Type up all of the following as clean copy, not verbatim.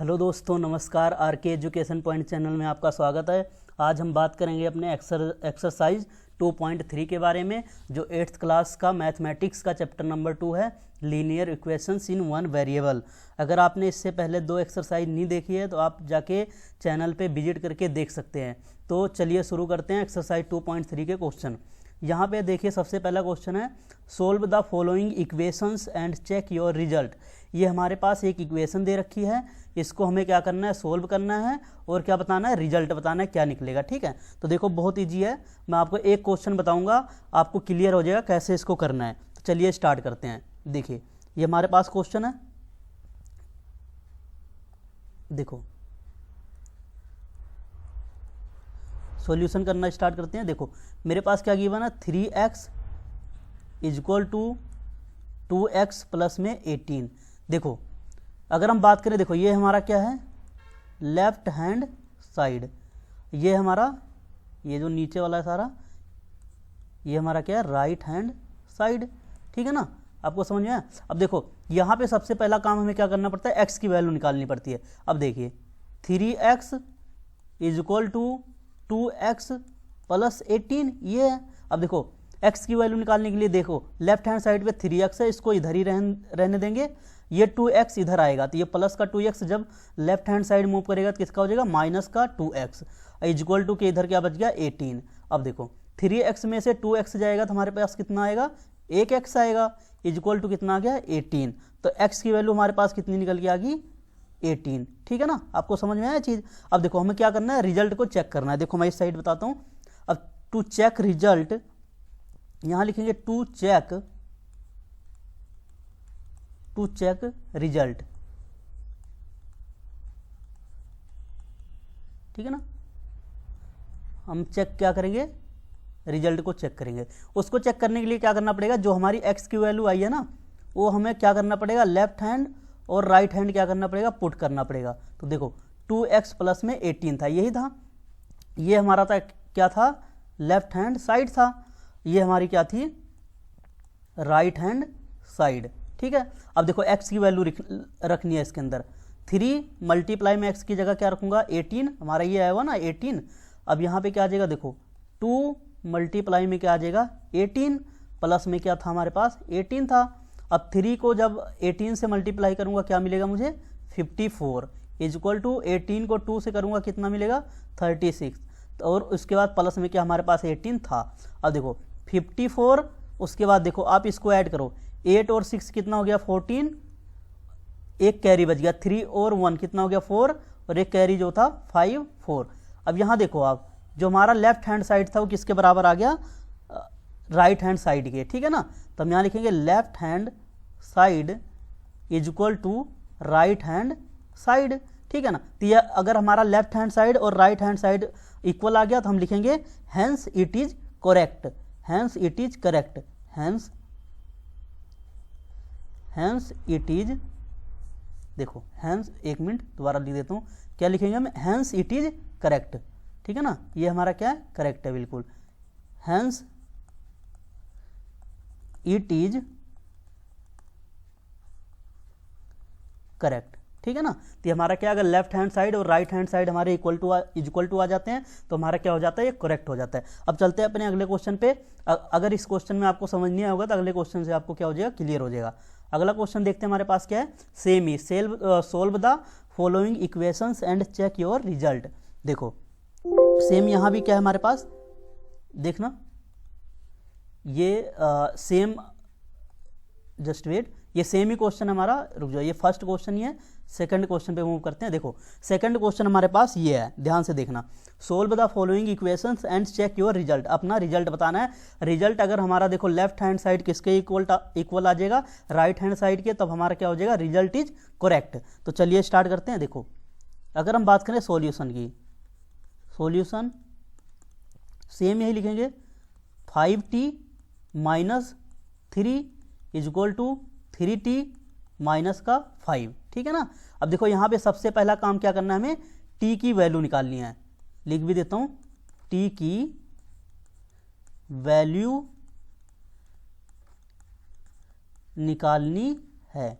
Hello दोस्तों, नमस्कार। R K education point channel में आपका स्वागत है। आज हम बात करेंगे अपने एक्सरसाइज 2.3 के बारे में, जो 8th क्लास का मैथमेटिक्स का चैप्टर नंबर 2 है, linear equations in one variable. अगर आपने इससे पहले 2 एक्सरसाइज नहीं देखी है तो आप जाके चैनल पे विजिट करके देख सकते हैं। तो चलिए शुरू करते हैं एक्सरसाइज 2.3 के क्वेश्चन। यहाँ पे देखिए, सबसे पहला क्वेश्चन है solve the following equations and check your result. ये हमारे पास एक इक्वेशन दे रखी है, इसको हमें क्या करना है, सोल्व करना है और क्या बताना है, रिजल्ट बताना है क्या निकलेगा। ठीक है, तो देखो बहुत ईजी है। मैं आपको एक क्वेश्चन बताऊंगा, आपको क्लियर हो जाएगा कैसे इसको करना है। तो चलिए स्टार्ट करते हैं। देखिए ये हमारे पास क्वेश्चन है, देखो सॉल्यूशन करना स्टार्ट करते हैं। देखो मेरे पास क्या गिवन है, 3x equal to 2x plus में 18। देखो अगर हम बात करें, देखो ये हमारा क्या है, लेफ्ट हैंड साइड। ये हमारा, ये जो नीचे वाला है सारा, ये हमारा क्या है, राइट हैंड साइड। ठीक है ना, आपको समझ में आया। अब देखो यहाँ पे सबसे पहला काम हमें क्या करना पड़ता है, x की वैल्यू निकालनी पड़ती है। अब देखिए 3x equal to 2x plus 18 ये है। अब देखो x की वैल्यू निकालने के लिए देखो लेफ्ट हैंड साइड पे 3x है, इसको इधर ही रहने देंगे। ये 2x इधर आएगा तो ये प्लस का 2x जब लेफ्ट हैंड साइड मूव करेगा तो किसका हो जाएगा, माइनस का 2x इजक्वल टू के इधर क्या बच गया, 18। अब देखो 3x में से 2x जाएगा तो हमारे पास कितना आएगा, 1x आएगा, इजक्वल टू कितना आ गया, 18। तो x की वैल्यू हमारे पास कितनी निकल के आ गई, 18। ठीक है ना, आपको समझ में आया चीज़। अब देखो हमें क्या करना है, रिजल्ट को चेक करना है। देखो मैं इस साइड बताता हूँ। अब टू चेक रिजल्ट, यहाँ लिखेंगे टू चेक रिजल्ट। ठीक है ना, हम चेक क्या करेंगे, रिजल्ट को चेक करेंगे। उसको चेक करने के लिए क्या करना पड़ेगा, जो हमारी x की वैल्यू आई है ना, वो हमें क्या करना पड़ेगा, लेफ्ट हैंड और राइट हैंड क्या करना पड़ेगा, पुट करना पड़ेगा। तो देखो 2x प्लस में 18 था, यही था। ये हमारा था, क्या था, लेफ्ट हैंड साइड था। ये हमारी क्या थी, राइट हैंड साइड। ठीक है, अब देखो x की वैल्यू रखनी है इसके अंदर। 3 मल्टीप्लाई में x की जगह क्या रखूंगा, 18। हमारा ये आया हुआ ना 18। अब यहाँ पे क्या आ जाएगा, देखो 2 मल्टीप्लाई में क्या आ जाएगा, 18 प्लस में क्या था हमारे पास, 18 था। अब 3 को जब 18 से मल्टीप्लाई करूंगा क्या मिलेगा मुझे, 54 इजक्वल टू 18 को 2 से करूंगा कितना मिलेगा, 36। और उसके बाद प्लस में क्या हमारे पास 18 था। अब देखो 54, उसके बाद देखो आप इसको ऐड करो, 8 और 6 कितना हो गया, 14, एक कैरी बच गया, 3 और 1 कितना हो गया, 4, और एक कैरी जो था 5 4। अब यहाँ देखो आप, जो हमारा लेफ्ट हैंड साइड था वो किसके बराबर आ गया, राइट हैंड साइड के। ठीक है ना, तो हम यहाँ लिखेंगे left hand side is equal to right hand side. ठीक है ना, तो ये अगर हमारा लेफ्ट हैंड साइड और राइट हैंड साइड इक्वल आ गया तो हम लिखेंगे hence it is correct, hence it is correct, hence it is, देखो हैंस, एक मिनट दोबारा लिख देता हूँ, क्या लिखेंगे हम, हैंस इट इज करेक्ट। ठीक है ना, ये हमारा क्या है, करेक्ट है बिल्कुल, हैंस इट इज करेक्ट। ठीक है ना, तो हमारा क्या, अगर लेफ्ट हैंड साइड और राइट हैंड साइड हमारे इक्वल टू आ जाते हैं तो हमारा क्या हो जाता है, ये करेक्ट हो जाता है। अब चलते हैं अपने अगले क्वेश्चन पे। अगर इस क्वेश्चन में आपको समझ नहीं आया होगा तो अगले क्वेश्चन से आपको क्या हो जाएगा, क्लियर हो जाएगा। अगला क्वेश्चन देखते हैं, हमारे पास क्या है, सेम ही solve the following equations and check your result. देखो सेम यहाँ भी क्या है हमारे पास, देखना ये सेम, जस्ट वेट, ये सेम ही क्वेश्चन हमारा, रुक जाओ, ये फर्स्ट क्वेश्चन ही है। सेकंड क्वेश्चन पे मूव करते हैं। देखो सेकंड क्वेश्चन हमारे पास ये है, ध्यान से देखना, solve the following equations and check your result. अपना रिजल्ट बताना है। रिजल्ट अगर हमारा देखो लेफ्ट हैंड साइड किसके इक्वल आ जाएगा, राइट हैंड साइड के, तब हमारा क्या हो जाएगा, रिजल्ट इज करेक्ट। तो चलिए स्टार्ट करते हैं। देखो अगर हम बात करें सॉल्यूशन की, सॉल्यूशन सेम यही लिखेंगे, 5t minus 3 is equal to 3t minus का 5। ठीक है ना, अब देखो यहाँ पे सबसे पहला काम क्या करना है, हमें t की वैल्यू निकालनी है। लिख भी देता हूँ, t की वैल्यू निकालनी है।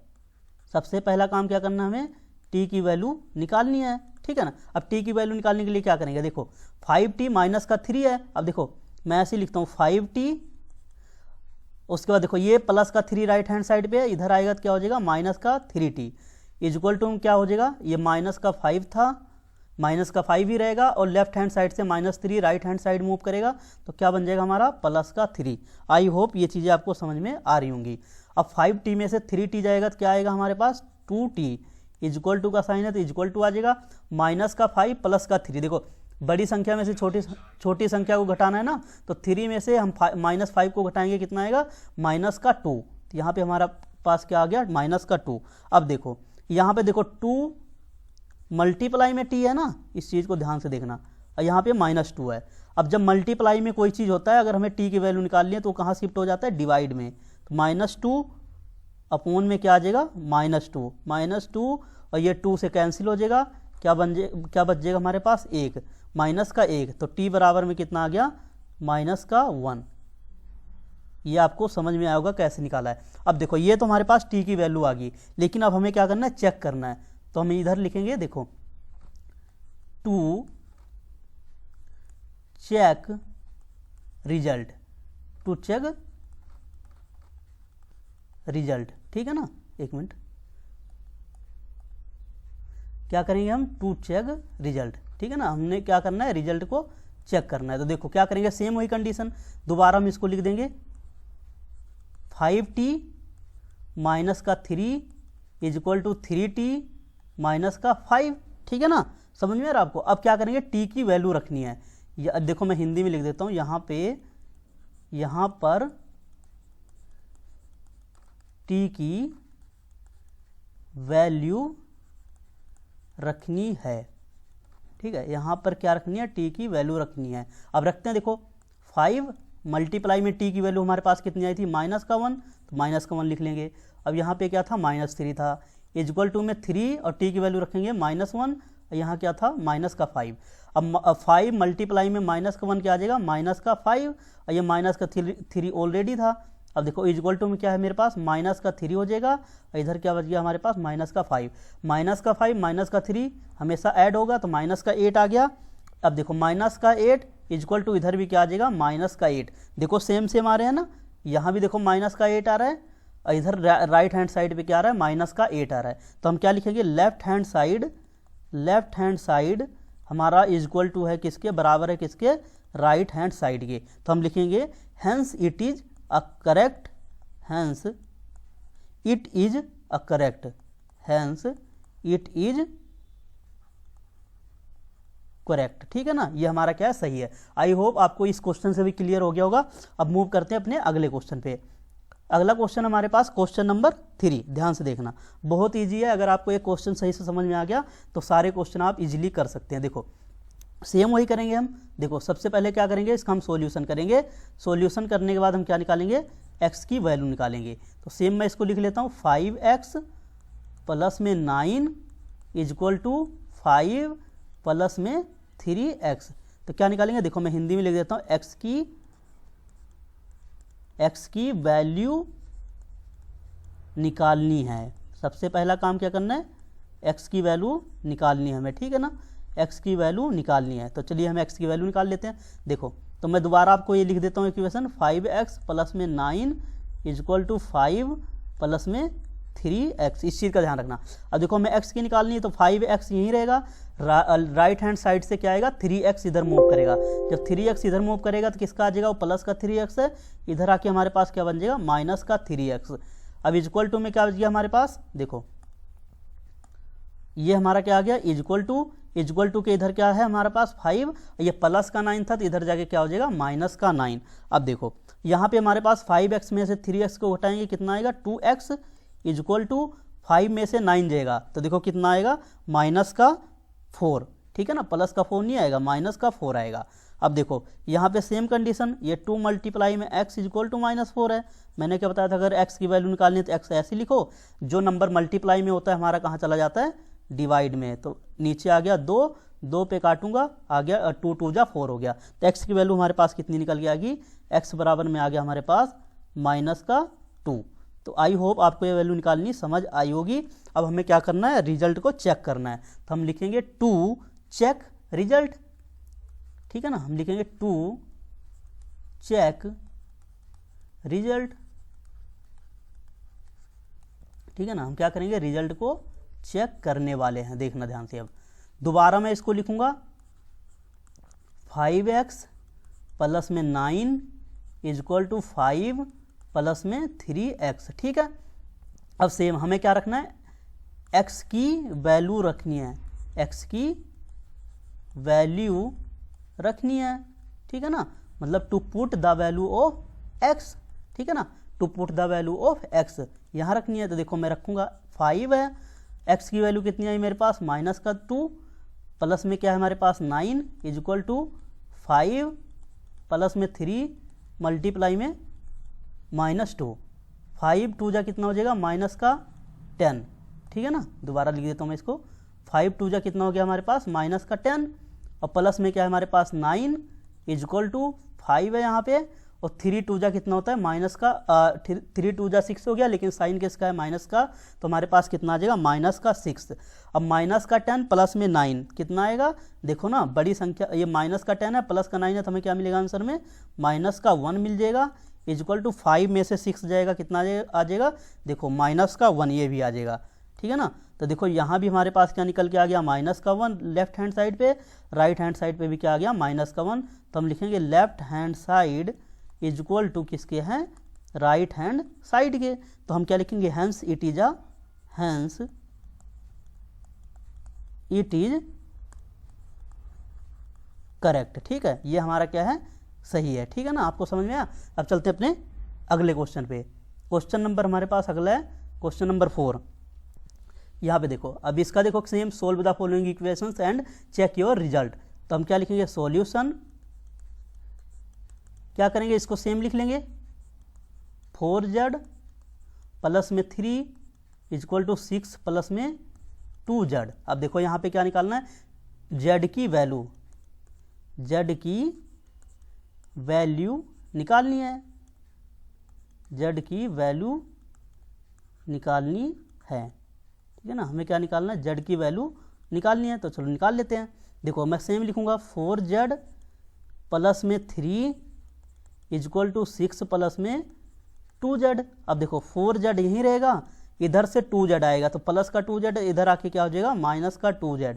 सबसे पहला काम क्या करना है, हमें टी की वैल्यू निकालनी है, ठीक है ना। अब टी की वैल्यू निकालने के लिए क्या करेंगे, देखो 5t माइनस का 3 है। अब देखो मैं ऐसे लिखता हूँ 5t, उसके बाद देखो ये प्लस का 3 राइट हैंड साइड पे, इधर आएगा तो क्या हो जाएगा माइनस का 3t इक्वल टू क्या हो जाएगा, ये माइनस का 5 था, माइनस का 5 ही रहेगा और लेफ्ट हैंड साइड से -3 राइट हैंड साइड मूव करेगा तो क्या बन जाएगा हमारा प्लस का 3। आई होप ये चीज़ें आपको समझ में आ रही होंगी। अब 5t में से 3t जाएगा तो क्या आएगा हमारे पास 2t इक्वल टू का साइन है तो इक्वल टू आ जाएगा माइनस का 5 प्लस का 3। देखो बड़ी संख्या में से छोटी संख्या को घटाना है ना, तो 3 में से हम -5 को घटाएंगे, कितना आएगा -2। तो यहाँ पे हमारा पास क्या आ गया -2। अब देखो यहाँ पे देखो 2 मल्टीप्लाई में t है ना, इस चीज़ को ध्यान से देखना, और यहाँ पे -2 है। अब जब मल्टीप्लाई में कोई चीज़ होता है, अगर हमें t की वैल्यू निकालनी है तो कहाँ शिफ्ट हो जाता है, डिवाइड में। तो -2 अपॉन में क्या आ जाएगा -2 और ये 2 से कैंसिल हो जाएगा, क्या बच जाएगा हमारे पास 1 माइनस का 1, तो t बराबर में कितना आ गया -1। ये आपको समझ में आया होगा कैसे निकाला है। अब देखो ये तो हमारे पास t की वैल्यू आ गई, लेकिन अब हमें क्या करना है, चेक करना है। तो हम इधर लिखेंगे, देखो to check result, to check result, ठीक है ना। एक मिनट, क्या करेंगे हम, टू चेक रिजल्ट, ठीक है ना। हमने क्या करना है, रिजल्ट को चेक करना है। तो देखो क्या करेंगे, सेम वही कंडीशन, दोबारा हम इसको लिख देंगे 5t माइनस का 3 इक्वल टू 3t माइनस का 5, ठीक है ना। समझ में आ रहा आपको। अब क्या करेंगे, t की वैल्यू रखनी है। देखो मैं हिंदी में लिख देता हूँ, यहाँ पर t की वैल्यू रखनी है, ठीक है। यहाँ पर क्या रखनी है, t की वैल्यू रखनी है। अब रखते हैं, देखो 5 मल्टीप्लाई में t की वैल्यू हमारे पास कितनी आई थी -1, तो -1 लिख लेंगे। अब यहाँ पे क्या था -3 था, इक्वल टू में 3 और t की वैल्यू रखेंगे -1, यहाँ क्या था -5। अब 5 मल्टीप्लाई में -1 क्या आ जाएगा -5 और ये -3 ऑलरेडी था। अब देखो इक्वल टू में क्या है मेरे पास -3 हो जाएगा और इधर क्या बच गया हमारे पास -5 -3 हमेशा ऐड होगा तो -8 आ गया। अब देखो -8 इक्वल टू इधर भी क्या आ जाएगा -8। देखो सेम आ रहे हैं ना, यहाँ भी देखो -8 आ रहा है और इधर राइट हैंड साइड पे क्या आ रहा है -8 आ रहा है। तो हम क्या लिखेंगे, लेफ्ट हैंड साइड हमारा इक्वल टू है किसके, बराबर है किसके, राइट हैंड साइड के। तो हम लिखेंगे hence it is a correct, hence it is a correct, hence it is correct, ठीक है ना। ये हमारा क्या है, सही है। आई होप आपको इस क्वेश्चन से भी क्लियर हो गया होगा। अब मूव करते हैं अपने अगले क्वेश्चन पे। अगला क्वेश्चन हमारे पास क्वेश्चन नंबर 3, ध्यान से देखना, बहुत इजी है। अगर आपको एक क्वेश्चन सही से समझ में आ गया तो सारे क्वेश्चन आप इजीली कर सकते हैं। देखो सेम वही करेंगे हम। देखो सबसे पहले क्या करेंगे, इसका हम सॉल्यूशन करेंगे। सॉल्यूशन करने के बाद हम क्या निकालेंगे, x की वैल्यू निकालेंगे। तो सेम मैं इसको लिख लेता हूँ 5x प्लस में 9 इक्वल टू 5 प्लस में 3x। तो क्या निकालेंगे, देखो मैं हिंदी में लिख देता हूँ, x की वैल्यू निकालनी है। सबसे पहला काम क्या करना है, x की वैल्यू निकालनी है हमें, ठीक है ना। x की वैल्यू निकालनी है, तो चलिए हम x की वैल्यू निकाल लेते हैं। देखो तो मैं दोबारा आपको ये लिख देता हूँ इक्वेशन, 5x प्लस में 9 इक्वल टू 5 प्लस में 3x। इस चीज़ का ध्यान रखना। अब देखो हमें x की निकालनी है तो 5x यहीं रहेगा, राइट हैंड साइड से क्या आएगा 3x इधर मूव करेगा। जब 3x इधर मूव करेगा तो किसका आ जाएगा, वो प्लस का 3x है, इधर आके हमारे पास क्या बन जाएगा माइनस का 3x। अब इक्वल टू में क्या बच गया हमारे पास, देखो ये हमारा क्या आ गया, इक्वल टू के इधर क्या है हमारे पास 5, ये प्लस का 9 था तो इधर जाके क्या हो जाएगा -9। अब देखो यहाँ पे हमारे पास 5x में से 3x को घटाएंगे, कितना आएगा 2x इक्वल टू 5 में से 9 जाएगा तो देखो कितना आएगा -4, ठीक है ना। प्लस का 4 नहीं आएगा, -4 आएगा। अब देखो यहाँ पे सेम कंडीशन, ये 2 मल्टीप्लाई में x इक्वल टू -4 है। मैंने क्या बताया था, अगर x की वैल्यू निकालनी है तो x ऐसे लिखो, जो नंबर मल्टीप्लाई में होता है हमारा कहाँ चला जाता है, डिवाइड में। तो नीचे आ गया 2 पे काटूंगा, आ गया 2 2 जा 4 हो गया। तो x की वैल्यू हमारे पास कितनी निकल के आ गई, x बराबर में आ गया हमारे पास -2। तो आई होप आपको ये वैल्यू निकालनी समझ आई होगी। अब हमें क्या करना है, रिजल्ट को चेक करना है। तो हम लिखेंगे टू चेक रिजल्ट, ठीक है ना, हम लिखेंगे टू चेक रिजल्ट, ठीक है ना। हम क्या करेंगे, रिजल्ट को चेक करने वाले हैं, देखना ध्यान से। अब दोबारा मैं इसको लिखूंगा 5x प्लस में 9 इज इक्वल टू 5 प्लस में 3x, ठीक है। अब सेम हमें क्या रखना है, x की वैल्यू रखनी है, x की वैल्यू रखनी है, ठीक है ना, मतलब to put the value of x, ठीक है ना, to put the value of x यहाँ रखनी है। तो देखो मैं रखूंगा 5 है, x की वैल्यू कितनी आई मेरे पास, -2 प्लस में क्या है हमारे पास 9 इज इक्वल टू 5 प्लस में 3 मल्टीप्लाई में -2, 5 2 जा कितना हो जाएगा -10, ठीक है ना। दोबारा लिख देता हूँ मैं इसको, 5 2 जा कितना हो गया हमारे पास -10 और प्लस में क्या है हमारे पास 9 इज इक्वल टू 5 है यहाँ पे, और 3 2 जा कितना होता है -3 2 जा 6 हो गया, लेकिन साइन किसका है माइनस का, तो हमारे पास कितना आ जाएगा -6। अब -10 प्लस में 9 कितना आएगा, देखो ना बड़ी संख्या, ये -10 है प्लस का 9 है, तो हमें क्या मिलेगा आंसर में -1 मिल जाएगा, इज इक्वल टू 5 में से 6 जाएगा, कितना आ जाएगा, देखो -1 ये भी आ जाएगा, ठीक है ना। तो देखो यहाँ भी हमारे पास क्या निकल के आ गया -1 लेफ्ट हैंड साइड पे, राइट हैंड साइड पे भी क्या आ गया -1। तो हम लिखेंगे left hand side is equal to किसके हैं, राइट हैंड साइड के। तो हम क्या लिखेंगे, हैंस इट इज करेक्ट, ठीक है, ये हमारा क्या है, सही है, ठीक है ना। आपको समझ में आया। अब चलते हैं अपने अगले क्वेश्चन पे। क्वेश्चन नंबर हमारे पास अगला है क्वेश्चन नंबर 4। यहाँ पे देखो, अब इसका देखो same, solve the following equations and check your result. तो हम क्या लिखेंगे, सॉल्यूशन, क्या करेंगे, इसको सेम लिख लेंगे 4z प्लस में 3 इज इक्वल टू 6 प्लस में 2z। अब देखो यहाँ पे क्या निकालना है, z की वैल्यू निकालनी है, z की वैल्यू निकालनी है, ठीक है ना। हमें क्या निकालना है, z की वैल्यू निकालनी है, तो चलो निकाल लेते हैं। देखो मैं सेम लिखूंगा 4z प्लस में 3 इज इक्वल टू 6 प्लस में 2z। अब देखो 4z यहीं रहेगा, इधर से 2z आएगा, तो प्लस का 2z इधर आके क्या हो जाएगा माइनस का 2z।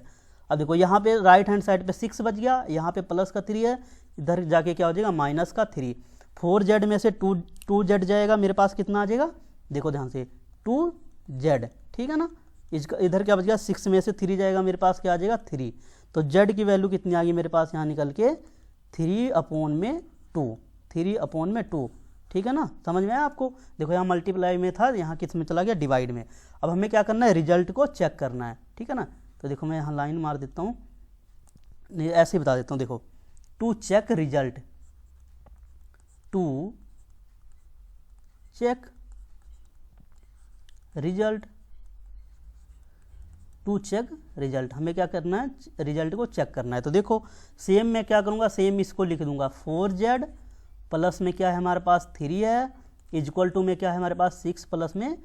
अब देखो यहाँ पे राइट हैंड साइड पे 6 बच गया, यहाँ पे प्लस का 3 है, इधर जाके क्या हो जाएगा माइनस का 3। 4z में से 2z जाएगा, मेरे पास कितना आ जाएगा, देखो ध्यान से 2z, ठीक है ना। इधर क्या बच गया, 6 में से 3 जाएगा, मेरे पास क्या आ जाएगा 3। तो z की वैल्यू कितनी आ गई मेरे पास यहाँ निकल के 3/2, ठीक है ना। समझ में आया आपको। देखो यहाँ मल्टीप्लाई में था, यहाँ किस में चला गया, डिवाइड में। अब हमें क्या करना है, रिजल्ट को चेक करना है, ठीक है ना। तो देखो मैं यहाँ लाइन मार देता हूँ, ऐसे ही बता देता हूँ। देखो to check result, to check result, to check result, हमें क्या करना है, रिजल्ट को चेक करना है। तो देखो सेम मैं क्या करूँगा, सेम इसको लिख दूंगा 4z प्लस में क्या है हमारे पास 3 है, इज इक्वल टू में क्या है हमारे पास 6 प्लस में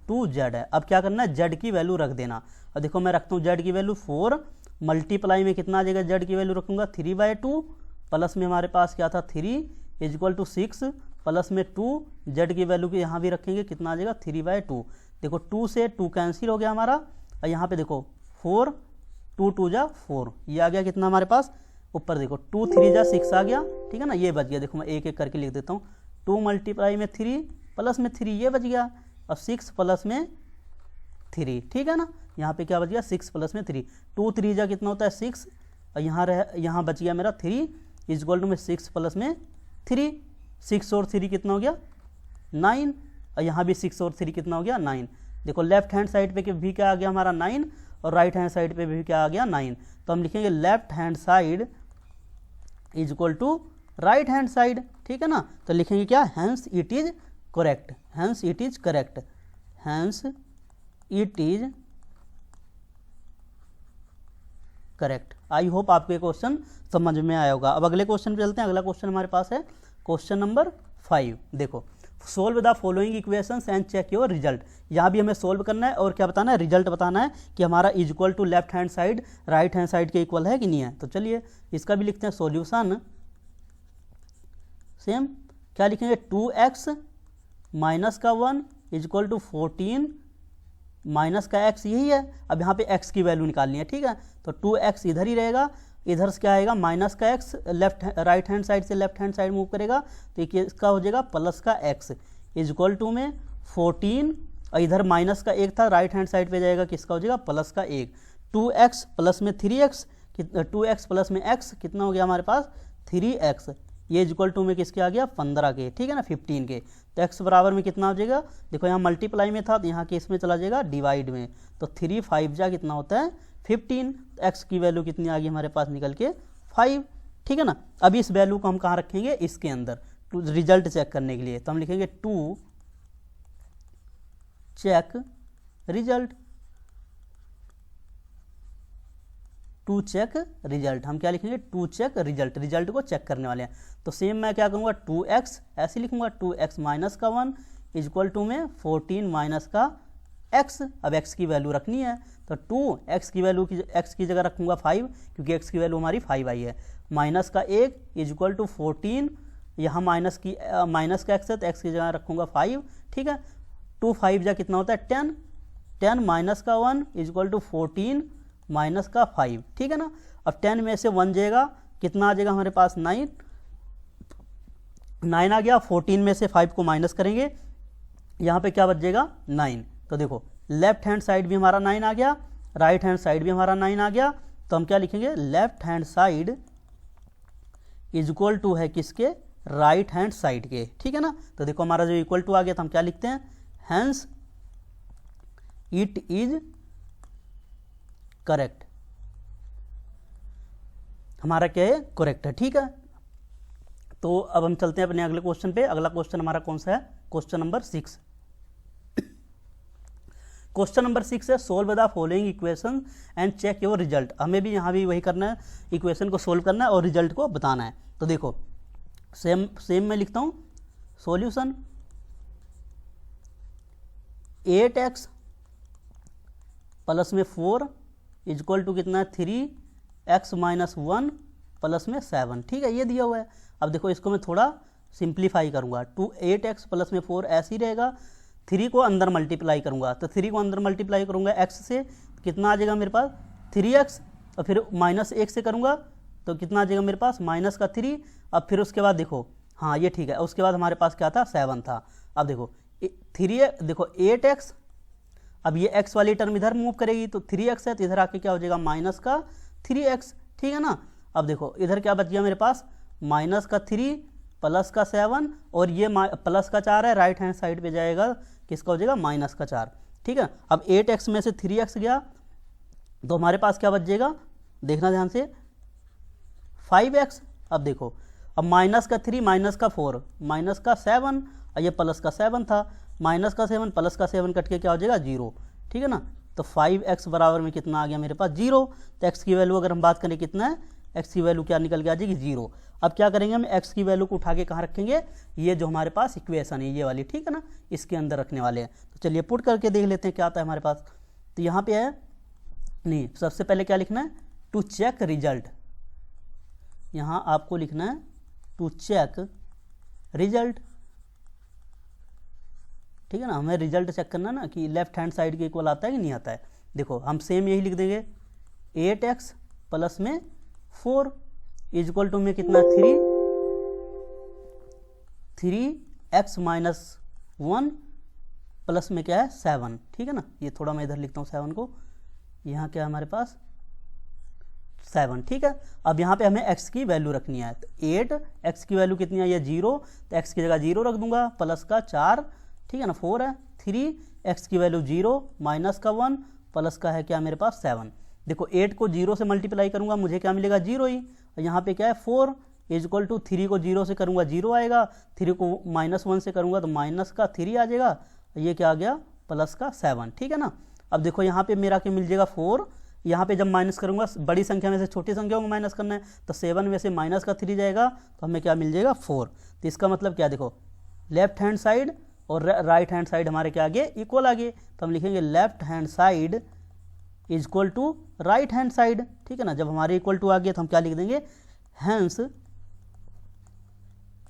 2z है। अब क्या करना है, z की वैल्यू रख देना। और देखो मैं रखता हूँ z की वैल्यू 4 मल्टीप्लाई में कितना आ जाएगा, z की वैल्यू रखूँगा 3/2 प्लस में हमारे पास क्या था 3 इज इक्वल टू 6 प्लस में 2, z की वैल्यू की यहाँ भी रखेंगे, कितना आ जाएगा 3/2। देखो 2 से 2 कैंसिल हो गया हमारा, और यहाँ पे देखो 4 2 2 जा 4, ये आ गया कितना हमारे पास, ऊपर देखो 2 3 जा 6 आ गया, ठीक है ना, ये बच गया। देखो मैं एक एक करके लिख देता हूँ, 2 मल्टीप्लाई में 3 प्लस में 3 ये बच गया, और 6 प्लस में 3, ठीक है ना। यहाँ पे क्या बच गया 6 प्लस में 3, 2 3 जा कितना होता है 6, और यहाँ बच गया मेरा 3 इज इक्वल टू में 6 प्लस में 3, 6 और 3 कितना हो गया 9, और यहाँ भी 6 और 3 कितना हो गया 9। देखो लेफ्ट हैंड साइड पे भी क्या आ गया हमारा 9, और राइट हैंड साइड पे भी क्या आ गया 9। तो हम लिखेंगे left hand side is equal to right hand side, ठीक है ना। तो लिखेंगे क्या, hence it is correct, hence it is correct, hence it is correct. I hope आपको ये क्वेश्चन समझ में आया होगा। अब अगले क्वेश्चन पे चलते हैं। अगला क्वेश्चन हमारे पास है क्वेश्चन नंबर 5। देखो solve the following equations and check your result. यहाँ भी हमें सोल्व करना है और क्या बताना है, रिजल्ट बताना है कि हमारा is equal to left hand side right hand side के इक्वल है कि नहीं है। तो चलिए इसका भी लिखते हैं सॉल्यूशन। सेम क्या लिखेंगे, 2x माइनस का 1 इज इक्वल टू 14 माइनस का x, यही है। अब यहाँ पे x की वैल्यू निकालनी है, ठीक है। तो 2x इधर ही रहेगा, इधर से क्या आएगा माइनस का x, राइट हैंड साइड से लेफ्ट हैंड साइड मूव करेगा तो ये इसका हो जाएगा प्लस का x इज इक्वल टू में 14 और इधर माइनस का 1 था, राइट हैंड साइड पे जाएगा किसका हो जाएगा प्लस का 1। 2x प्लस में 3x, 2x प्लस में x कितना हो गया हमारे पास 3x, ये इज इक्वल टू में किसके आ गया 15 के, ठीक है ना 15 के। तो x बराबर में कितना हो जाएगा, देखो यहाँ मल्टीप्लाई में था तो यहाँ के इसमें चला जाएगा डिवाइड में, तो 3 5 जा कितना होता है 15। x की वैल्यू कितनी आ गई हमारे पास निकल के 5, ठीक है ना। अब इस वैल्यू को हम कहाँ रखेंगे, इसके अंदर रिजल्ट चेक करने के लिए। तो हम लिखेंगे to check result, to check result, हम क्या लिखेंगे टू चेक रिजल्ट, रिजल्ट को चेक करने वाले हैं। तो सेम मैं क्या करूँगा 2x ऐसे लिखूंगा, 2x माइनस का 1 इज इक्वल टू में 14 माइनस का x। अब x की वैल्यू रखनी है तो 2x की वैल्यू x की जगह रखूंगा 5 क्योंकि x की वैल्यू हमारी 5 आई है, माइनस का 1 इज इक्वल टू 14, यहाँ माइनस का x है तो x की जगह रखूंगा 5, ठीक है। 2 5 जा कितना होता है 10, 10 माइनस का 1 इज इक्वल टू 14 माइनस का 5, ठीक है ना। अब 10 में से 1 जाएगा कितना आ जाएगा हमारे पास 9, 9 आ गया। 14 में से 5 को माइनस करेंगे, यहाँ पे क्या बच जाएगा 9। तो देखो लेफ्ट हैंड साइड भी हमारा 9 आ गया, राइट हैंड साइड भी हमारा 9 आ गया। तो हम क्या लिखेंगे, left hand side is equal to है किसके, राइट हैंड साइड के, ठीक है ना। तो देखो हमारा जो इक्वल टू आ गया तो हम क्या लिखते हैं, हैंस इट इज करेक्ट, हमारा क्या है करेक्ट है, ठीक है। तो अब हम चलते हैं अपने अगले क्वेश्चन पे। अगला क्वेश्चन हमारा कौन सा है, क्वेश्चन नंबर 6। क्वेश्चन नंबर 6 है solve the following equation and check your result. हमें भी यहाँ भी वही करना है, इक्वेशन को सोल्व करना है और रिजल्ट को बताना है। तो देखो सेम मैं लिखता हूँ सॉल्यूशन 8x प्लस में 4 इज इक्वल टू कितना है 3x माइनस 1 प्लस में 7, ठीक है, ये दिया हुआ है। अब देखो इसको मैं थोड़ा सिंप्लीफाई करूंगा, 8x प्लस में 4 ऐसे ही रहेगा, 3 को अंदर मल्टीप्लाई करूंगा, तो 3 को अंदर मल्टीप्लाई करूंगा x से कितना आ जाएगा मेरे पास 3x, और फिर माइनस 1 से करूंगा तो कितना आ जाएगा मेरे पास माइनस का 3। अब फिर उसके बाद देखो हाँ ये ठीक है, उसके बाद हमारे पास क्या था 7 था। अब देखो 8x, अब ये x वाली टर्म इधर मूव करेगी तो 3x है तो इधर आके क्या हो जाएगा माइनस का 3x, ठीक है ना। अब देखो इधर क्या बच गया मेरे पास माइनस का 3 प्लस का 7 और ये प्लस का 4 है, राइट हैंड साइड पे जाएगा किसका हो जाएगा माइनस का 4, ठीक है। अब 8x में से 3x गया तो हमारे पास क्या बच जाएगा, देखना ध्यान से 5x। अब देखो अब माइनस का 3 माइनस का 4 माइनस का 7 और ये प्लस का 7 था, माइनस का 7 प्लस का 7 कट के क्या हो जाएगा 0, ठीक है ना। तो 5x बराबर में कितना आ गया मेरे पास 0। तो x की वैल्यू अगर हम बात करें कितना है, x की वैल्यू क्या निकल के आ जाएगी 0। अब क्या करेंगे हम x की वैल्यू को उठा के कहाँ रखेंगे, ये जो हमारे पास इक्वेशन है ये वाली, ठीक है ना, इसके अंदर रखने वाले हैं। तो चलिए पुट करके देख लेते हैं क्या आता है हमारे पास। तो यहाँ पे है नहीं, सबसे पहले क्या लिखना है टू चेक रिजल्ट, यहाँ आपको लिखना है टू चेक रिजल्ट, ठीक है ना। हमें रिजल्ट चेक करना ना कि लेफ्ट हैंड साइड के इक्वल आता है कि नहीं आता है। देखो हम सेम यही लिख देंगे 8x प्लस में 4 इज इक्वल टू में कितना 3x माइनस 1 प्लस में क्या है 7, ठीक है ना। ये थोड़ा मैं इधर लिखता हूँ 7 को, यहाँ क्या है हमारे पास 7, ठीक है। अब यहाँ पे हमें x की वैल्यू रखनी है, तो 8x की वैल्यू कितनी है ये 0, तो x की जगह 0 रख दूंगा, प्लस का 4, ठीक है ना, 4 है, 3x की वैल्यू 0 माइनस का 1 प्लस का है क्या मेरे पास 7। देखो 8 को 0 से मल्टीप्लाई करूंगा मुझे क्या मिलेगा 0 ही, और यहाँ पे क्या है 4 इज इक्वल टू 3 को 0 से करूंगा 0 आएगा, 3 को माइनस 1 से करूंगा तो माइनस का 3 आ जाएगा, ये क्या आ गया प्लस का 7, ठीक है ना। अब देखो यहाँ पे मेरा क्या मिल जाएगा 4, यहाँ पे जब माइनस करूंगा बड़ी संख्या में से छोटी संख्या को माइनस करना है, तो 7 में से माइनस का 3 जाएगा तो हमें क्या मिल जाएगा 4। तो इसका मतलब क्या, देखो लेफ्ट हैंड साइड और राइट हैंड साइड हमारे क्या आगे इक्वल आगे, तो हम लिखेंगे left hand side is equal to right hand side, ठीक है ना। जब हमारे इक्वल टू आ गया तो हम क्या लिख देंगे, हैंस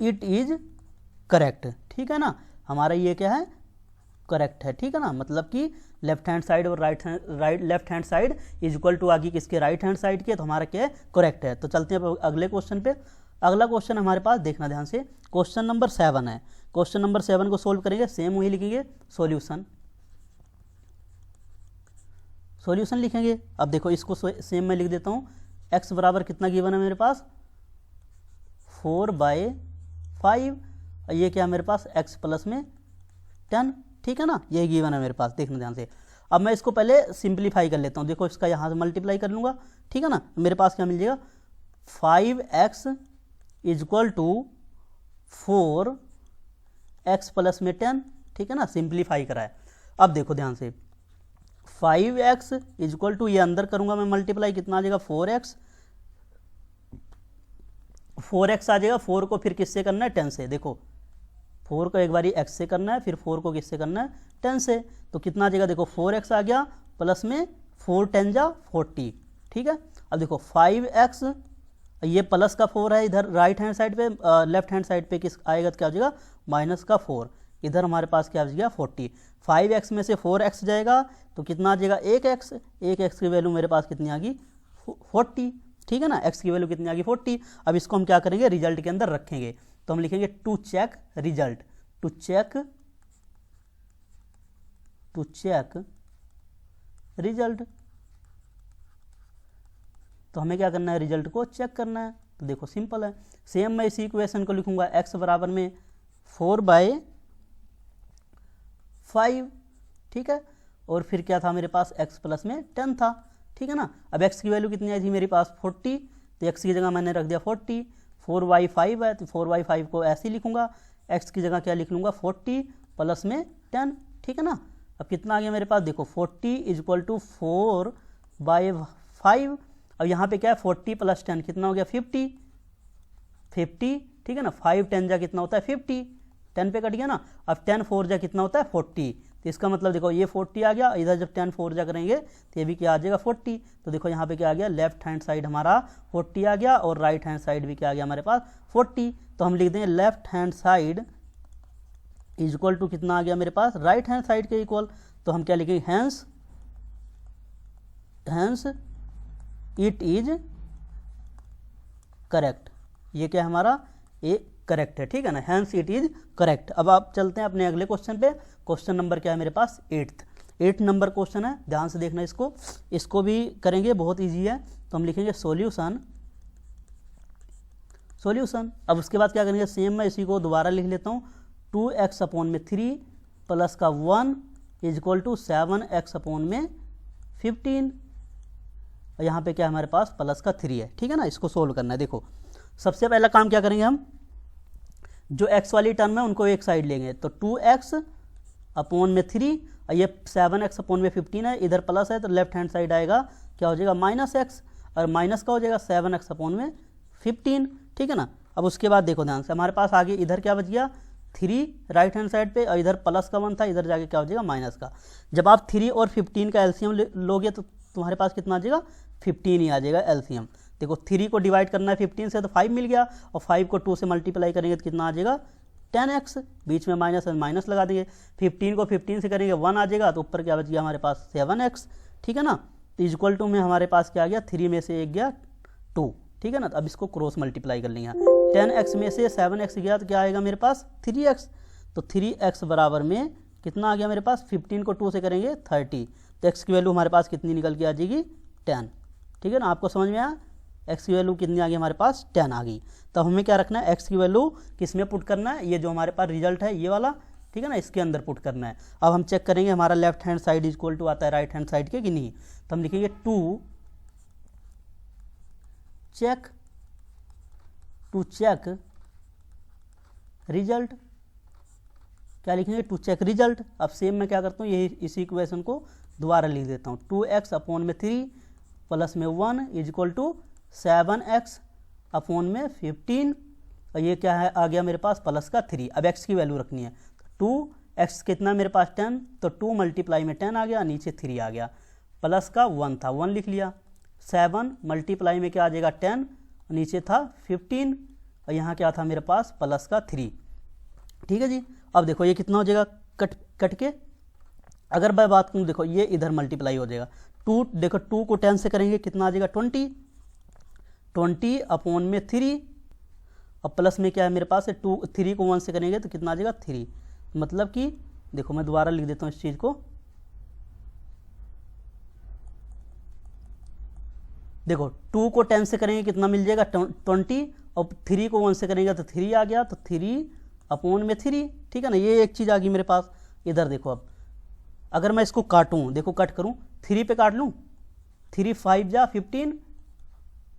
इट इज करेक्ट, ठीक है ना। हमारा ये क्या है, करेक्ट है, ठीक है ना। मतलब कि लेफ्ट हैंड साइड और left hand side is equal to आगे किसके, राइट हैंड साइड के, तो हमारा क्या है, करेक्ट है। तो चलते हैं अगले क्वेश्चन पे। अगला क्वेश्चन हमारे पास देखना ध्यान से, क्वेश्चन नंबर 7 है। क्वेश्चन नंबर 7 को सोल्व करेंगे, सेम वही लिखेंगे, सॉल्यूशन लिखेंगे। अब देखो इसको सेम मैं लिख देता हूँ, x बराबर कितना गिवन है मेरे पास, 4/5, और ये क्या है मेरे पास, x प्लस में 10, ठीक है ना, ये गिवन है मेरे पास, देखना ध्यान से। अब मैं इसको पहले सिंप्लीफाई कर लेता हूँ, देखो इसका यहाँ से मल्टीप्लाई कर लूँगा, ठीक है ना। मेरे पास क्या मिल जाएगा, 5x is equal to 4x plus में 10, ठीक है ना, सिंप्लीफाई करा है। अब देखो ध्यान से, 5x इज इक्वल टू, ये अंदर करूंगा मैं मल्टीप्लाई, कितना आ जाएगा, 4x आ जाएगा। 4 को फिर किससे करना है, 10 से। देखो 4 को एक बारी x से करना है, फिर 4 को किससे करना है, 10 से। तो कितना आ जाएगा, देखो 4x आ गया, प्लस में 4 10 जा 40, ठीक है। अब देखो 5x, ये प्लस का 4 है इधर राइट हैंड साइड पे, लेफ्ट हैंड साइड पे किस आएगा, तो क्या हो जाएगा, माइनस का 4, इधर हमारे पास क्या आ जाएगा, 40। 5x में से 4x जाएगा तो कितना आ जाएगा, 1x की वैल्यू मेरे पास कितनी आ गई, 40, ठीक है ना। x की वैल्यू कितनी आ गई, 40। अब इसको हम क्या करेंगे, रिजल्ट के अंदर रखेंगे, तो हम लिखेंगे to check result, to check result. तो हमें क्या करना है, रिजल्ट को चेक करना है। तो देखो सिंपल है, सेम मैं इसी इक्वेशन को लिखूंगा, x बराबर में 4/5, ठीक है। और फिर क्या था मेरे पास, x प्लस में 10 था, ठीक है ना। अब x की वैल्यू कितनी आई थी मेरे पास, 40, तो x की जगह मैंने रख दिया 40। 4/5 है तो 4/5 को ऐसे ही लिखूंगा, x की जगह क्या लिख लूंगा, 40 प्लस में 10, ठीक है ना। अब कितना आ गया मेरे पास, देखो 40 इज इक्वल टू 4/5। अब यहाँ पे क्या है, 40 प्लस 10 कितना हो गया, 50, ठीक है ना। 5 10 जा कितना होता है, 50, 10 पे कट गया ना। अब 10 4 जा कितना होता है, 40। तो इसका मतलब देखो ये 40 आ गया, इधर जब 10 4 जा करेंगे तो ये भी क्या आ जाएगा, 40। तो देखो यहाँ पे क्या आ गया, लेफ्ट हैंड साइड हमारा 40 आ गया, और राइट हैंड साइड भी क्या आ गया हमारे पास, 40। तो हम लिख देंगे left hand side is equal to कितना आ गया मेरे पास, राइट हैंड साइड के इक्वल। तो हम क्या लिखेंगे, हैंस इट इज करेक्ट। ये क्या है हमारा, ये करेक्ट है, ठीक है ना, हैंस इट इज करेक्ट। अब आप चलते हैं अपने अगले क्वेश्चन पे। क्वेश्चन नंबर क्या है मेरे पास, 8th नंबर क्वेश्चन है, ध्यान से देखना इसको भी करेंगे, बहुत इजी है। तो हम लिखेंगे सॉल्यूशन। अब उसके बाद क्या करेंगे, सेम मैं इसी को दोबारा लिख लेता हूँ, 2x अपॉन में 3 प्लस का 1 is equal to 7x upon में 15। और यहाँ पे क्या हमारे पास प्लस का 3 है, ठीक है ना। इसको सोल्व करना है। देखो सबसे पहला काम क्या करेंगे, हम जो x वाली टर्म है उनको एक साइड लेंगे, तो 2x अपॉन में 3, और ये 7x अपॉन में 15 है, इधर प्लस है तो लेफ्ट हैंड साइड आएगा क्या हो जाएगा, -x, और माइनस का हो जाएगा 7x अपॉन में 15, ठीक है ना। अब उसके बाद देखो ध्यान से, हमारे पास आगे इधर क्या बच गया, 3 राइट हैंड साइड पे, और इधर प्लस का 1 था, इधर जाके क्या हो जाएगा, माइनस का। जब आप 3 और 15 का एलसीएम लोगे तो तुम्हारे पास कितना आ जाएगा, 15 ही आ जाएगा एलसीएम। देखो 3 को डिवाइड करना है 15 से तो 5 मिल गया, और 5 को 2 से मल्टीप्लाई करेंगे तो कितना आ जाएगा, 10x, बीच में माइनस है माइनस लगा देंगे। 15 को 15 से करेंगे 1 आ जाएगा, तो ऊपर क्या बच गया हमारे पास 7x, ठीक है ना। तो इक्वल टू में हमारे पास क्या आ गया, 3 में से 1 गया 2, ठीक है ना। तो अब इसको क्रॉस मल्टीप्लाई कर लेंगे, 10x में से 7x गया तो क्या आएगा मेरे पास 3x। तो 3x बराबर में कितना आ गया मेरे पास, 15 को 2 से करेंगे 30, तो x की वैल्यू हमारे पास कितनी निकल के आ जाएगी, 10, ठीक है ना। आपको समझ में आया, x की वैल्यू कितनी आ गई हमारे पास, 10 आ गई। तो हमें क्या रखना है, x की वैल्यू किस में पुट करना है, ये जो हमारे पास रिजल्ट है ये वाला, ठीक है ना, इसके अंदर पुट करना है। अब हम चेक करेंगे हमारा left hand side is equal to आता है राइट हैंड साइड के कि नहीं। तो हम लिखेंगे टू चेक रिजल्ट, क्या लिखेंगे, टू चेक रिजल्ट। अब सेम मैं क्या करता हूँ, यही इसी इक्वेशन को दोबारा लिख देता हूँ, 2x अपॉन में 3 प्लस में 1 is equal to 7x upon में 15 और ये क्या है आ गया मेरे पास प्लस का 3। अब x की वैल्यू रखनी है, 2x कितना मेरे पास 10, तो 2 मल्टीप्लाई में 10 आ गया, नीचे 3 आ गया, प्लस का 1 था 1 लिख लिया, 7 मल्टीप्लाई में क्या आ जाएगा 10, नीचे था 15 और यहाँ क्या था मेरे पास प्लस का 3। ठीक है जी। अब देखो ये कितना हो जाएगा कट के, अगर मैं बात करूँ देखो ये इधर मल्टीप्लाई हो जाएगा, 2 देखो 2 को 10 से करेंगे कितना आ जाएगा 20 अपॉन में 3 और प्लस में क्या है मेरे पास 3 को 1 से करेंगे तो कितना आ जाएगा 3। मतलब कि देखो मैं दोबारा लिख देता हूँ इस चीज़ को, देखो 2 को 10 से करेंगे कितना मिल जाएगा 20 और 3 को 1 से करेंगे तो 3 आ गया, तो 3 अपॉन में 3। ठीक है ना, ये एक चीज़ आ गई मेरे पास। इधर देखो अब अगर मैं इसको काटूँ, देखो कट करूँ, 3 पे काट लूँ, 3 5 जा 15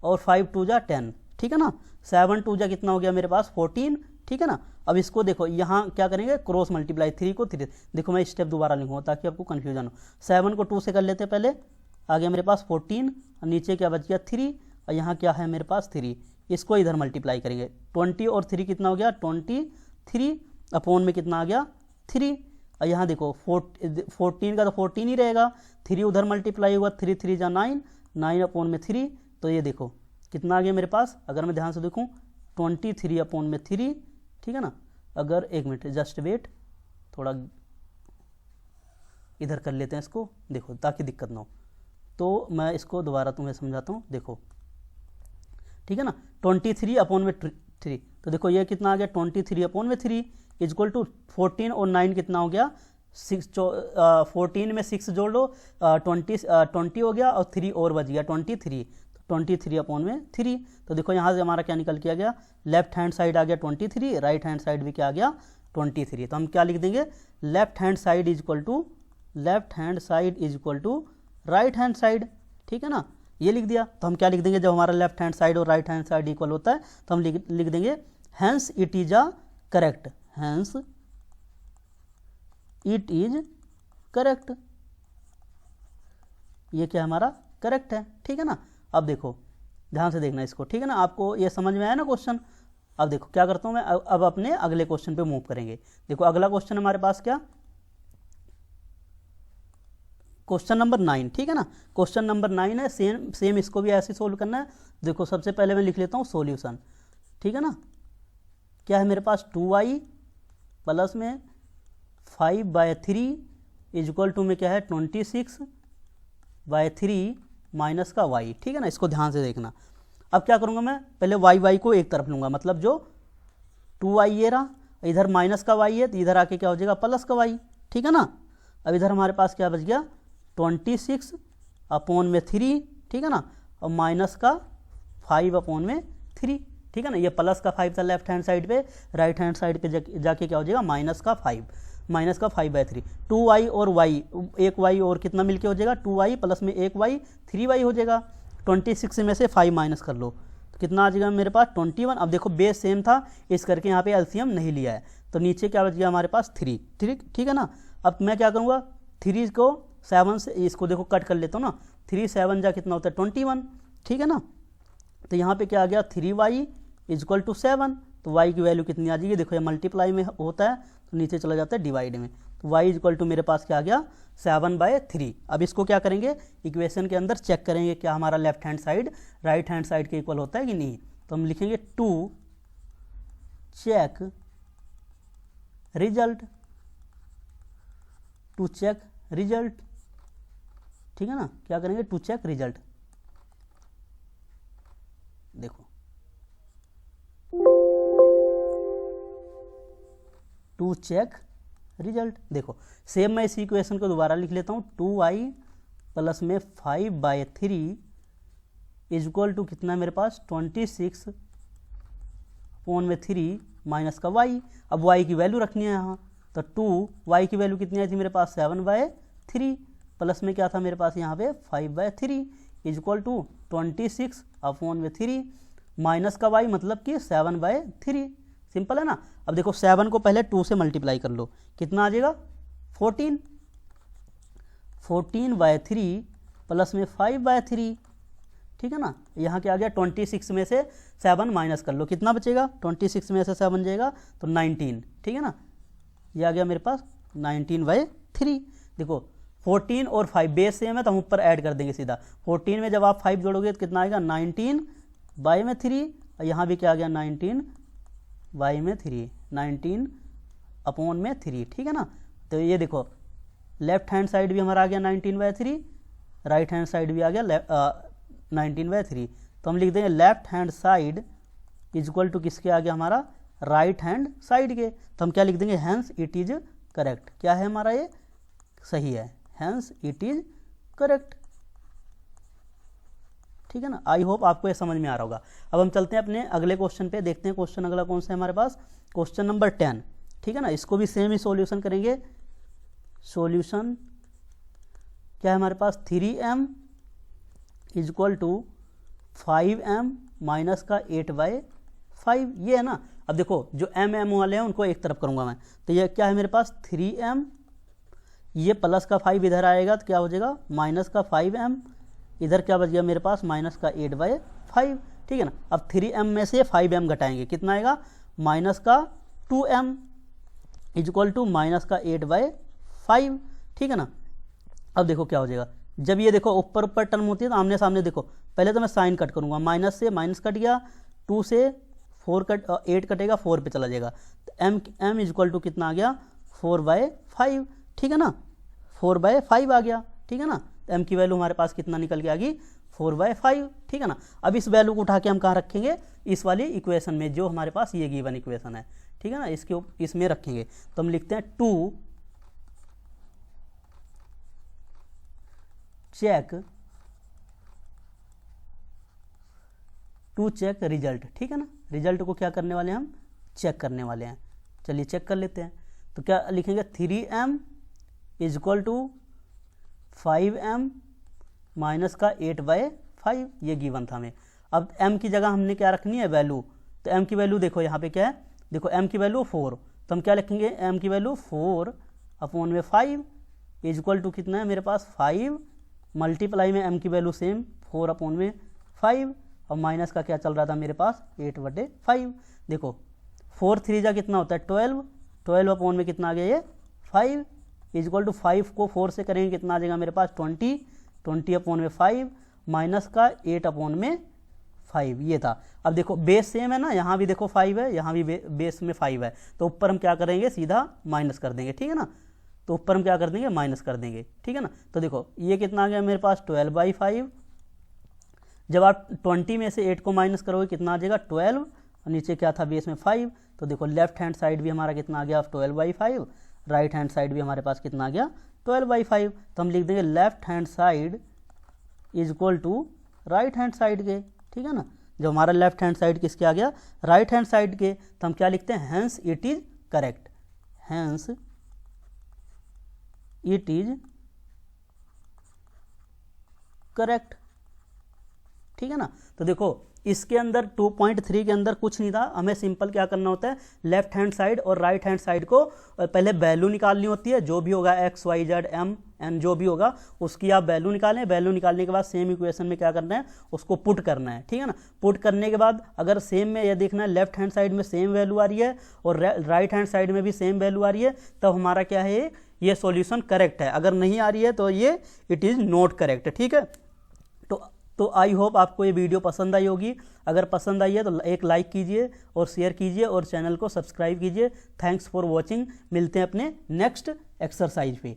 और 5 2 जा 10। ठीक है ना, 7 2 जा कितना हो गया मेरे पास 14। ठीक है ना, अब इसको देखो यहाँ क्या करेंगे क्रॉस मल्टीप्लाई, 3 को 3, देखो मैं स्टेप दोबारा लिखूँगा ताकि आपको कन्फ्यूजन हो। 7 को 2 से कर लेते हैं पहले, आ गया मेरे पास 14 और नीचे क्या बच गया 3 और यहाँ क्या है मेरे पास 3, इसको इधर मल्टीप्लाई करेंगे, 20 और 3 कितना हो गया 23 अपॉन में कितना आ गया 3 और यहाँ देखो 14 का तो 14 ही रहेगा, 3 उधर मल्टीप्लाई हुआ, 3 3 जा 9, 9 अपॉन में 3, तो ये देखो कितना आ गया मेरे पास, अगर मैं ध्यान से देखूँ 23 अपॉन में 3। ठीक है ना, अगर एक मिनट जस्ट वेट, थोड़ा इधर कर लेते हैं इसको, देखो ताकि दिक्कत ना हो, तो मैं इसको दोबारा तुम्हें समझाता हूँ। देखो ठीक है ना, 23 अपॉन में 3, तो देखो ये कितना आ गया 23 अपॉन में 3 इजक्वल टू 14 और 9 कितना हो गया 6, 14 में 6 जोड़ लो 20 हो गया और 3 और बच गया 23, तो 23 अपॉन में 3। तो देखो यहाँ से हमारा क्या निकल के आ गया, लेफ्ट हैंड साइड आ गया 23, राइट हैंड साइड भी क्या आ गया 23। तो हम क्या लिख देंगे, left hand side is equal to right hand side. ठीक है ना, ये लिख दिया। तो हम क्या लिख देंगे, जब हमारा लेफ्ट हैंड साइड और राइट हैंड साइड इक्वल होता है तो हम लिख देंगे hence it is a correct, hence it is correct, ये क्या हमारा करेक्ट है। ठीक है ना, अब देखो ध्यान से देखना इसको। ठीक है ना, आपको ये समझ में आया ना क्वेश्चन। अब देखो क्या करता हूं मैं, अब अपने अगले क्वेश्चन पे मूव करेंगे। देखो अगला क्वेश्चन हमारे पास क्या, क्वेश्चन नंबर 9। ठीक है ना, क्वेश्चन नंबर 9 है, सेम इसको भी ऐसे सोल्व करना है। देखो सबसे पहले मैं लिख लेता हूँ सॉल्यूशन। ठीक है ना, क्या है मेरे पास 2y प्लस में 5/3 इजक्वल टू में क्या है 26/3 माइनस का y। ठीक है ना, इसको ध्यान से देखना। अब क्या करूँगा मैं, पहले y को एक तरफ लूँगा, मतलब जो 2y ये रहा, इधर माइनस का y है तो इधर आके क्या हो जाएगा प्लस का y। ठीक है ना, अब इधर हमारे पास क्या बच गया 26 अपॉन में 3। ठीक है ना, और माइनस का 5 अपॉन में 3। ठीक है ना, ये प्लस का 5 था लेफ्ट हैंड साइड पे, राइट हैंड साइड पे जाके क्या हो जाएगा माइनस का 5/3। 2y और y, एक y और कितना मिलके हो जाएगा 2y प्लस में एक y 3y हो जाएगा। 26 में से 5 माइनस कर लो तो कितना आ जाएगा मेरे पास 21। अब देखो बेस सेम था इस करके यहाँ पे एलसीएम नहीं लिया है, तो नीचे क्या बच गया हमारे पास 3। ठीक है ना, अब मैं क्या करूँगा 3 को 7 से इसको देखो कट कर लेता हूँ ना, 3 7 जा कितना होता है 21। ठीक है ना, तो यहाँ पे क्या आ गया 3y इजक्वल टू 7, तो y की वैल्यू कितनी आ जाएगी, देखो ये मल्टीप्लाई में होता है तो नीचे चला जाता है डिवाइड में, तो y इजक्वल टू मेरे पास क्या आ गया 7/3। अब इसको क्या करेंगे, इक्वेशन के अंदर चेक करेंगे क्या हमारा left hand side right hand side के इक्वल होता है कि नहीं। तो हम लिखेंगे टू चेक रिजल्ट। ठीक है ना, क्या करेंगे टू चेक रिजल्ट। देखो टू चेक रिजल्ट, देखो सेम मैं इस इक्वेशन को दोबारा लिख लेता हूँ, 2y प्लस में 5/3 इजक्वल टू कितना मेरे पास 26 अपॉन में 3 माइनस का y। अब y की वैल्यू रखनी है यहाँ, तो 2y की वैल्यू कितनी आई थी मेरे पास 7/3 प्लस में क्या था मेरे पास यहाँ पे 5/3 इजक्वल टू 26 अपॉन में 3 माइनस का y मतलब कि 7/3। सिंपल है ना। अब देखो 7 को पहले 2 से मल्टीप्लाई कर लो, कितना आ जाएगा 14/3 प्लस में 5/3 ठीक है ना। यहाँ क्या आ गया 26 में से 7 माइनस कर लो, कितना बचेगा 26 में से 7 जाएगा तो 19, ठीक है ना। ये आ गया मेरे पास 19/3। देखो 14 और 5 बेस सेम है तो हम ऊपर ऐड कर देंगे सीधा। 14 में जब आप 5 जोड़ोगे तो कितना आएगा 19/3, और यहाँ भी क्या आ गया 19/3, 19/3, ठीक है ना। तो ये देखो लेफ्ट हैंड साइड भी हमारा आ गया 19/3, राइट हैंड साइड भी आ गया 19/3। तो हम लिख देंगे left hand side is equal to किसके आ गया हमारा राइट हैंड साइड के। तो हम क्या लिख देंगे हैंस इट इज करेक्ट। क्या है हमारा ये सही है, हैंस इट इज करेक्ट, ठीक है ना। आई होप आपको ये समझ में आ रहा होगा। अब हम चलते हैं अपने अगले क्वेश्चन पे, देखते हैं क्वेश्चन अगला कौन सा है हमारे पास, क्वेश्चन नंबर 10, ठीक है ना। इसको भी सेम ही सॉल्यूशन करेंगे। सॉल्यूशन क्या है हमारे पास 3m is equal to 5m minus का 8/5, ये है ना। अब देखो जो m वाले हैं उनको एक तरफ करूंगा मैं, तो ये क्या है मेरे पास 3m, ये प्लस का 5 इधर आएगा तो क्या हो जाएगा माइनस का 5m, इधर क्या बच गया मेरे पास माइनस का 8/5, ठीक है ना। अब 3m में से 5m घटाएंगे, कितना आएगा माइनस का 2m is equal to minus का 8/5, ठीक है ना। अब देखो क्या हो जाएगा, जब ये देखो ऊपर ऊपर टर्म होती है तो आमने सामने देखो, पहले तो मैं साइन कट करूंगा, माइनस से माइनस कट गया, 2 से 8 कटेगा, 4 पे चला जाएगा, तो m इज इक्वल टू कितना आ गया 4/5, ठीक है ना, 4/5 आ गया, ठीक है ना। तो m की वैल्यू हमारे पास कितना निकल के आ गई 4/5, ठीक है ना। अब इस वैल्यू को उठा के हम कहाँ रखेंगे, इस वाली इक्वेशन में जो हमारे पास ये गिवन इक्वेशन है, ठीक है ना, इसमें रखेंगे। तो हम लिखते हैं 2 चेक रिजल्ट, ठीक है ना। रिजल्ट को क्या करने वाले हैं हम चेक करने वाले हैं। चलिए चेक कर लेते हैं। तो क्या लिखेंगे 3m is equal to 5m minus का 8/5, ये गिवन था हमें। अब m की जगह हमने क्या रखनी है वैल्यू, तो m की वैल्यू देखो यहाँ पे क्या है, देखो m की वैल्यू 4, तो हम क्या लिखेंगे m की वैल्यू 4/5 इज इक्वल टू कितना है मेरे पास 5 मल्टीप्लाई में m की वैल्यू सेम 4/5, और माइनस का क्या चल रहा था मेरे पास 8/5। देखो 4 3 जा कितना होता है 12, 12 में कितना आ गया ये 5 इज इक्वल टू 5 को 4 से करेंगे कितना आ जाएगा मेरे पास 20, 20/5 माइनस का 8/5, ये था। अब देखो बेस सेम है ना, यहाँ भी देखो 5 है, यहाँ भी बेस में 5 है, तो ऊपर हम क्या करेंगे सीधा माइनस कर देंगे, ठीक है ना। तो ऊपर हम क्या कर देंगे माइनस कर देंगे, ठीक है ना। तो देखो ये कितना आ गया मेरे पास 12/5, जब आप 20 में से 8 को माइनस करोगे कितना आ जाएगा 12, और नीचे क्या था बेस में 5, तो देखो लेफ्ट हैंड साइड भी हमारा कितना आ गया 12/5, राइट हैंड साइड भी हमारे पास कितना आ गया 12/5। तो हम लिख देंगे left hand side is equal to right hand side के, ठीक है ना। जो हमारा लेफ्ट हैंड साइड किसके आ गया राइट हैंड साइड के, तो हम क्या लिखते हैं hence it is correct, hence it is correct, ठीक है ना। तो देखो इसके अंदर 2.3 के अंदर कुछ नहीं था, हमें सिंपल क्या करना होता है लेफ्ट हैंड साइड और राइट हैंड साइड को पहले वैल्यू निकालनी होती है, जो भी होगा x y z m n जो भी होगा उसकी आप वैल्यू निकालें। वैल्यू निकालने के बाद सेम इक्वेशन में क्या करना है उसको पुट करना है, ठीक है ना। पुट करने के बाद अगर सेम में यह देखना है लेफ्ट हैंड साइड में सेम वैल्यू आ रही है और राइट हैंड साइड में भी सेम वैल्यू आ रही है, तब हमारा क्या है ये सॉल्यूशन करेक्ट है। अगर नहीं आ रही है तो ये इट इज़ नॉट करेक्ट, ठीक है। तो आई होप आपको ये वीडियो पसंद आई होगी। अगर पसंद आई है तो एक लाइक कीजिए और शेयर कीजिए और चैनल को सब्सक्राइब कीजिए। Thanks for watching. मिलते हैं अपने नेक्स्ट एक्सरसाइज पे।